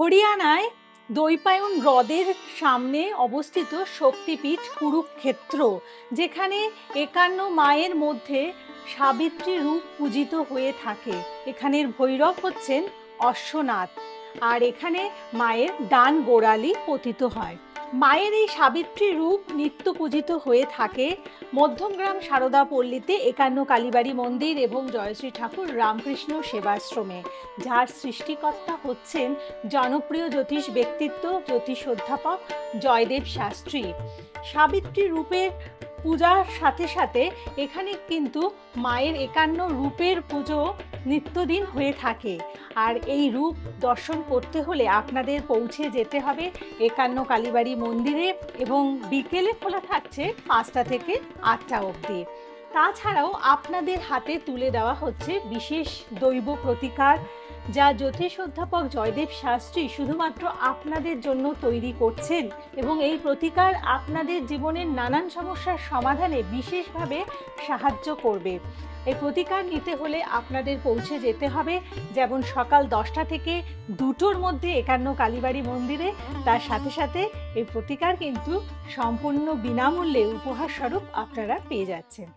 হরিয়ানায় দৈপায়ন হ্রদের সামনে অবস্থিত শক্তিপীঠ কুরুক্ষেত্র, যেখানে ৫১ মায়ের মধ্যে সাবিত্রী রূপ পূজিত হয়ে থাকে। এখানের ভৈরব হচ্ছেন অশ্বনাথ, আর এখানে মায়ের ডান গোড়ালি পতিত হয়। মায়ের এই সাবিত্রী রূপ নিত্য পূজিত হয়ে থাকে মধ্যমগ্রাম সারদা পল্লীতে ৫১ কালীবাড়ি মন্দির এবং জয়শ্রী ঠাকুর রামকৃষ্ণ সেবাশ্রমে, যার সৃষ্টিকর্তা হচ্ছেন জনপ্রিয় জ্যোতিষ ব্যক্তিত্ব জ্যোতিষ অধ্যাপক জয়দেব শাস্ত্রী। সাবিত্রী রূপের পূজার সাথে সাথে এখানে কিন্তু মায়ের ৫১ রূপের পুজো নিত্যদিন হয়ে থাকে। আর এই রূপ দর্শন করতে হলে আপনাদের পৌঁছে যেতে হবে ৫১ কালীবাড়ি মন্দিরে, এবং বিকেলে খোলা থাকছে ৫টা থেকে ৮টা অবধি। তাছাড়াও আপনাদের হাতে তুলে দেওয়া হচ্ছে বিশেষ দৈব প্রতিকার, যা জ্যোতিষ অধ্যাপক জয়দেব শাস্ত্রী শুধুমাত্র আপনাদের জন্য তৈরি করছেন, এবং এই প্রতিকার আপনাদের জীবনের নানান সমস্যার সমাধানে বিশেষভাবে সাহায্য করবে। এই প্রতিকার নিতে হলে আপনাদের পৌঁছে যেতে হবে যেমন সকাল 10টা থেকে 2টোর মধ্যে ৫১ কালীবাড়ি মন্দিরে। তার সাথে সাথে এই প্রতিকার কিন্তু সম্পূর্ণ বিনামূল্যে উপহার স্বরূপ আপনারা পেয়ে যাচ্ছেন।